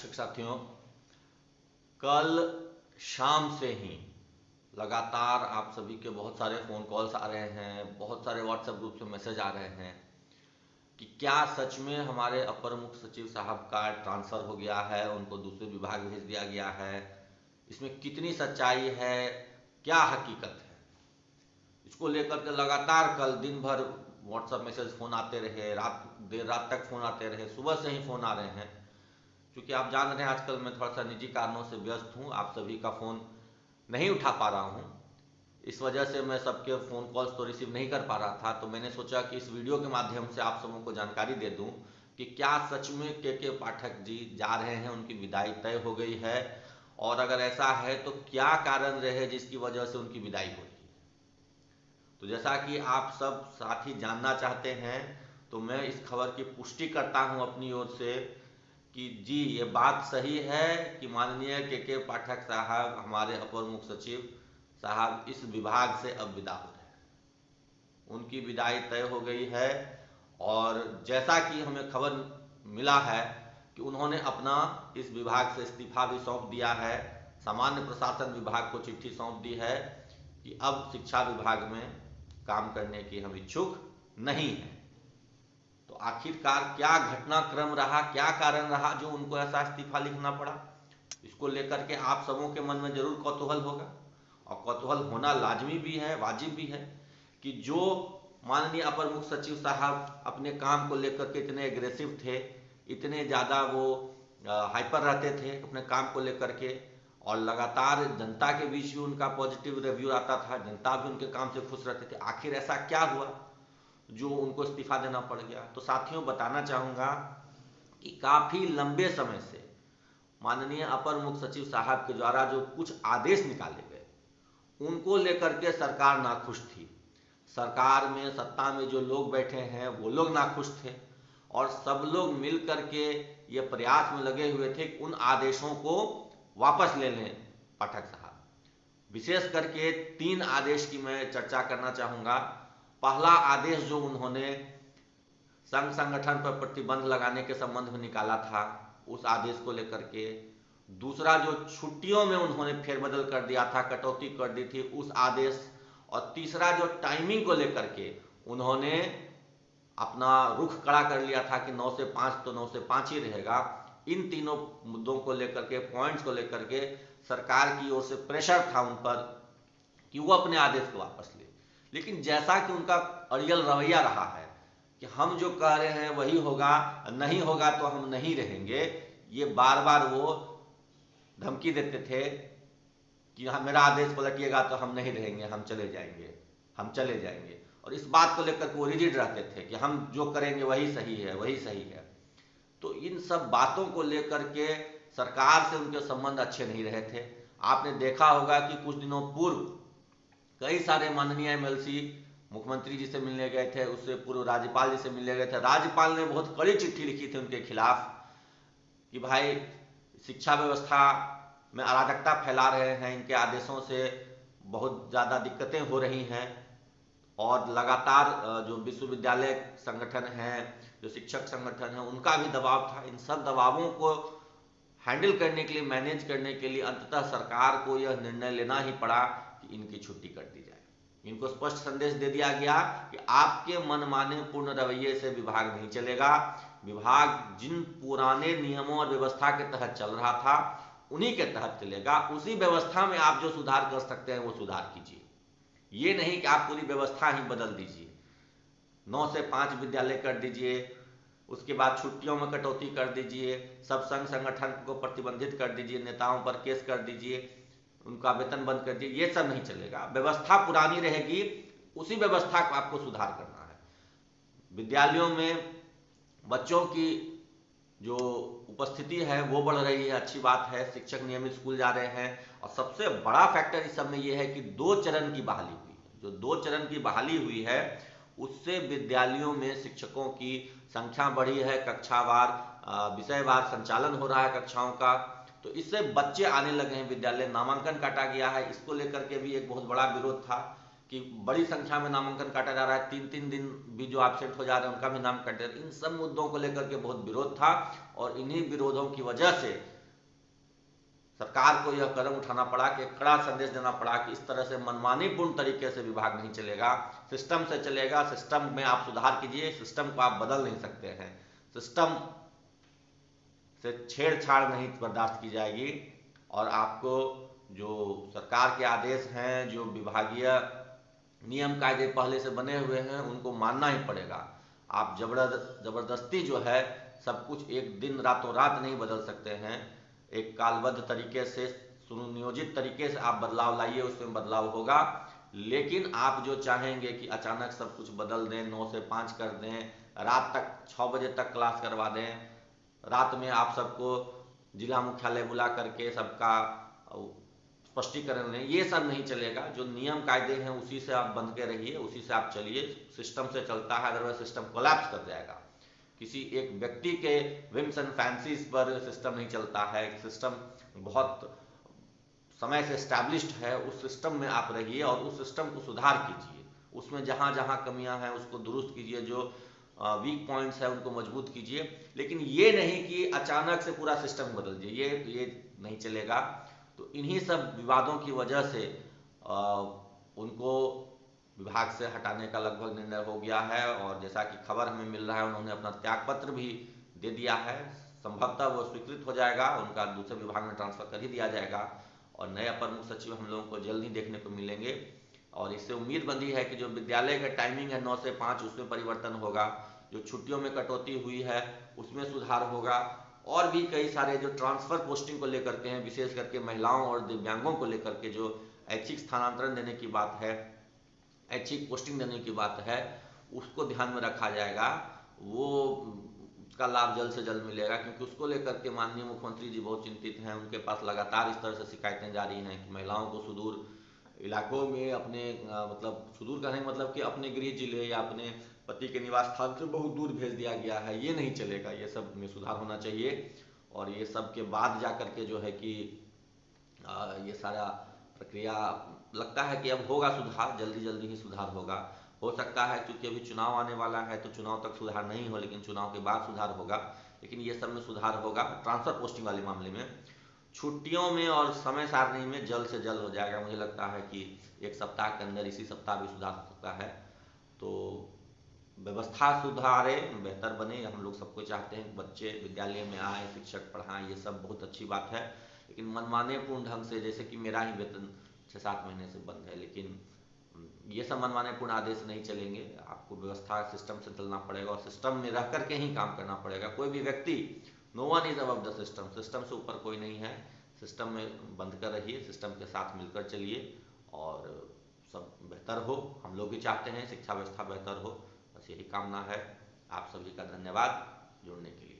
शिक्षक साथियों, कल शाम से ही लगातार आप सभी के बहुत सारे फ़ोन कॉल्स आ रहे हैं, बहुत सारे व्हाट्सएप ग्रुप से मैसेज आ रहे हैं कि क्या सच में हमारे अपर मुख्य सचिव साहब का ट्रांसफ़र हो गया है, उनको दूसरे विभाग भेज दिया गया है, इसमें कितनी सच्चाई है, क्या हकीकत है। इसको लेकर के लगातार कल दिन भर व्हाट्सएप मैसेज फ़ोन आते रहे, देर रात तक फ़ोन आते रहे, सुबह से ही फ़ोन आ रहे हैं। क्योंकि आप जान रहे हैं आजकल मैं थोड़ा सा निजी कारणों से व्यस्त हूँ, आप सभी का फ़ोन नहीं उठा पा रहा हूँ। इस वजह से मैं सबके फ़ोन कॉल्स तो रिसीव नहीं कर पा रहा था, तो मैंने सोचा कि इस वीडियो के माध्यम से आप सबों को जानकारी दे दूँ कि क्या सच में के पाठक जी जा रहे हैं, उनकी विदाई तय हो गई है, और अगर ऐसा है तो क्या कारण रहे जिसकी वजह से उनकी विदाई हो रही है। तो जैसा कि आप सब साथी जानना चाहते हैं, तो मैं इस खबर की पुष्टि करता हूं अपनी ओर से कि जी ये बात सही है कि माननीय के पाठक साहब, हमारे अपर मुख्य सचिव साहब इस विभाग से अब विदा हो रहे हैं, उनकी विदाई तय हो गई है। और जैसा कि हमें खबर मिला है कि उन्होंने अपना इस विभाग से इस्तीफा भी सौंप दिया है, सामान्य प्रशासन विभाग को चिट्ठी सौंप दी है कि अब शिक्षा विभाग में काम करने की हम इच्छुक नहीं हैं। तो आखिरकार क्या घटनाक्रम रहा, क्या कारण रहा जो उनको ऐसा इस्तीफा लिखना पड़ा, इसको लेकर के आप सबों के मन में जरूर कौतूहल होगा। और कौतूहल होना लाजमी भी है, वाजिब भी है कि जो माननीय अपर मुख्य सचिव साहब अपने काम को लेकर के इतने एग्रेसिव थे, इतने ज़्यादा वो हाइपर रहते थे अपने काम को लेकर के, और लगातार जनता के बीच भी उनका पॉजिटिव रिव्यू आता था, जनता भी उनके काम से खुश रहते थे। आखिर ऐसा क्या हुआ जो उनको इस्तीफा देना पड़ गया। तो साथियों बताना चाहूँगा कि काफ़ी लंबे समय से माननीय अपर मुख्य सचिव साहब के द्वारा जो कुछ आदेश निकाले गए, उनको लेकर के सरकार नाखुश थी। सरकार में, सत्ता में जो लोग बैठे हैं वो लोग नाखुश थे, और सब लोग मिल करके ये प्रयास में लगे हुए थे कि उन आदेशों को वापस ले लें पाठक साहब। विशेष करके 3 आदेश की मैं चर्चा करना चाहूँगा। पहला आदेश जो उन्होंने संघ संगठन पर प्रतिबंध लगाने के संबंध में निकाला था, उस आदेश को लेकर के। दूसरा जो छुट्टियों में उन्होंने फेरबदल कर दिया था, कटौती कर दी थी, उस आदेश। और तीसरा जो टाइमिंग को लेकर के उन्होंने अपना रुख कड़ा कर लिया था कि 9 से 5 तो 9 से 5 ही रहेगा। इन तीनों मुद्दों को लेकर के, पॉइंट्स को लेकर के सरकार की ओर से प्रेशर था उन पर कि वो अपने आदेश को वापस ले। लेकिन जैसा कि उनका अड़ियल रवैया रहा है कि हम जो कह रहे हैं वही होगा, नहीं होगा तो हम नहीं रहेंगे, ये बार बार वो धमकी देते थे कि मेरा आदेश पलटिएगा तो हम नहीं रहेंगे, हम चले जाएंगे, हम चले जाएंगे। और इस बात को लेकर वो रिजिड रहते थे कि हम जो करेंगे वही सही है, वही सही है। तो इन सब बातों को लेकर के सरकार से उनके संबंध अच्छे नहीं रहे थे। आपने देखा होगा कि कुछ दिनों पूर्व कई सारे माननीय एमएलसी मुख्यमंत्री जी से मिलने गए थे, उससे पूर्व राज्यपाल जी से मिलने गए थे। राज्यपाल ने बहुत कड़ी चिट्ठी लिखी थी उनके खिलाफ कि भाई शिक्षा व्यवस्था में अराजकता फैला रहे हैं, इनके आदेशों से बहुत ज़्यादा दिक्कतें हो रही हैं। और लगातार जो विश्वविद्यालय संगठन हैं, जो शिक्षक संगठन हैं, उनका भी दबाव था। इन सब दबावों को हैंडल करने के लिए, मैनेज करने के लिए अंततः सरकार को यह निर्णय लेना ही पड़ा कि इनकी छुट्टी कर दी जाए। इनको स्पष्ट संदेश दे दिया गया कि आपके मनमाने पूर्ण रवैये से विभाग नहीं चलेगा। विभाग जिन पुराने नियमों और व्यवस्था के तहत चल रहा था उन्हीं के तहत चलेगा। उसी व्यवस्था में आप जो सुधार कर सकते हैं वो सुधार कीजिए, ये नहीं कि आप पूरी व्यवस्था ही बदल दीजिए। 9 से 5 विद्यालय कर दीजिए, उसके बाद छुट्टियों में कटौती कर दीजिए, सब संघ संगठन को प्रतिबंधित कर दीजिए, नेताओं पर केस कर दीजिए, उनका वेतन बंद कर दीजिए, ये सब नहीं चलेगा। व्यवस्था पुरानी रहेगी, उसी व्यवस्था को आपको सुधार करना है। विद्यालयों में बच्चों की जो उपस्थिति है वो बढ़ रही है, अच्छी बात है। शिक्षक नियमित स्कूल जा रहे हैं, और सबसे बड़ा फैक्टर इस सब में ये है कि 2 चरण की बहाली हुई है। जो 2 चरण की बहाली हुई है उससे विद्यालयों में शिक्षकों की संख्या बढ़ी है, कक्षावार विषयवार संचालन हो रहा है कक्षाओं का। तो इससे बच्चे आने लगे हैं विद्यालय, नामांकन काटा गया है। इसको लेकर के भी एक बहुत बड़ा विरोध था कि बड़ी संख्या में नामांकन काटा जा रहा है, 3-3 दिन भी जो एब्सेंट हो जा रहे हैं उनका भी नाम काट दिया। इन सब मुद्दों को लेकर के बहुत विरोध था, और इन्हीं विरोधों की वजह से सरकार को यह कदम उठाना पड़ा कि कड़ा संदेश देना पड़ा कि इस तरह से मनमानीपूर्ण तरीके से विभाग नहीं चलेगा, सिस्टम से चलेगा। सिस्टम में आप सुधार कीजिए, सिस्टम को आप बदल नहीं सकते हैं, सिस्टम से छेड़छाड़ नहीं बर्दाश्त की जाएगी। और आपको जो सरकार के आदेश हैं, जो विभागीय नियम कायदे पहले से बने हुए हैं, उनको मानना ही पड़ेगा। आप जबरदस्ती जो है सब कुछ एक दिन रातों रात नहीं बदल सकते हैं। एक कालबद्ध तरीके से, सुनियोजित तरीके से आप बदलाव लाइए, उसमें बदलाव होगा। लेकिन आप जो चाहेंगे कि अचानक सब कुछ बदल दें, 9 से 5 कर दें, रात तक 6 बजे तक क्लास करवा दें, रात में आप सबको जिला मुख्यालय बुला करके सबका स्पष्टीकरण लें, ये सब नहीं चलेगा। जो नियम कायदे हैं उसी से आप बंध के रहिए, उसी से आप चलिए। सिस्टम से चलता है, अदरवाइज सिस्टम कोलैप्स कर जाएगा। किसी एक व्यक्ति के विम्स एंड फैंसीज पर सिस्टम नहीं चलता है। सिस्टम बहुत समय से एस्टैब्लिश्ड है, उस सिस्टम में आप रहिए और उस सिस्टम को सुधार कीजिए। उसमें जहाँ जहाँ कमियां हैं उसको दुरुस्त कीजिए, जो वीक पॉइंट्स है उनको मजबूत कीजिए। लेकिन ये नहीं कि अचानक से पूरा सिस्टम बदल दीजिए, ये नहीं चलेगा। तो इन्हीं सब विवादों की वजह से उनको विभाग से हटाने का लगभग निर्णय हो गया है। और जैसा कि खबर हमें मिल रहा है, उन्होंने अपना त्यागपत्र भी दे दिया है। संभवतः वो स्वीकृत हो जाएगा, उनका दूसरे विभाग में ट्रांसफर कर ही दिया जाएगा और नए अपर मुख्य सचिव हम लोगों को जल्द ही देखने को मिलेंगे। और इससे उम्मीद बंधी है कि जो विद्यालय का टाइमिंग है 9 से 5, उसमें परिवर्तन होगा। जो छुट्टियों में कटौती हुई है उसमें सुधार होगा। और भी कई सारे जो ट्रांसफर पोस्टिंग को लेकर के हैं, विशेष करके महिलाओं और दिव्यांगों को लेकर के जो ऐच्छिक स्थानांतरण देने की बात है, ऐच्छिक पोस्टिंग देने की बात है, उसको ध्यान में रखा जाएगा। वो उसका लाभ जल्द से जल्द मिलेगा, क्योंकि उसको लेकर के माननीय मुख्यमंत्री जी बहुत चिंतित हैं। उनके पास लगातार इस तरह से शिकायतें जा रही हैं कि महिलाओं को सुदूर इलाकों में अपने मतलब सुदूर कहने का मतलब कि अपने गृह जिले या अपने पति के निवास स्थान से बहुत दूर भेज दिया गया है। ये नहीं चलेगा, ये सब में सुधार होना चाहिए। और ये सब के बाद जा करके जो है कि ये सारा प्रक्रिया लगता है कि अब होगा सुधार, जल्दी जल्दी ही सुधार होगा। हो सकता है क्योंकि अभी चुनाव आने वाला है तो चुनाव तक सुधार नहीं हो, लेकिन चुनाव के बाद सुधार होगा। लेकिन ये सब में सुधार होगा। ट्रांसफर पोस्टिंग वाले मामले में, छुट्टियों में और समय सारणी में जल्द से जल्द हो जाएगा। मुझे लगता है कि एक सप्ताह के अंदर, इसी सप्ताह भी सुधार हो सकता है। तो व्यवस्था सुधारे, बेहतर बने, हम लोग सबको चाहते हैं कि बच्चे विद्यालय में आए, शिक्षक पढ़ाएं, ये सब बहुत अच्छी बात है। लेकिन मनमानेपूर्ण ढंग से, जैसे कि मेरा ही वेतन 6-7 महीने से बंद है, लेकिन ये सब मनमानेपूर्ण आदेश नहीं चलेंगे। आपको व्यवस्था सिस्टम से चलना पड़ेगा और सिस्टम में रह करके ही काम करना पड़ेगा। कोई भी व्यक्ति, no one is above the system, system से ऊपर कोई नहीं है। सिस्टम में बंध कर रहिए, सिस्टम के साथ मिलकर चलिए और सब बेहतर हो। हम लोग भी चाहते हैं शिक्षा व्यवस्था बेहतर हो, बस यही कामना है। आप सभी का धन्यवाद जुड़ने के लिए।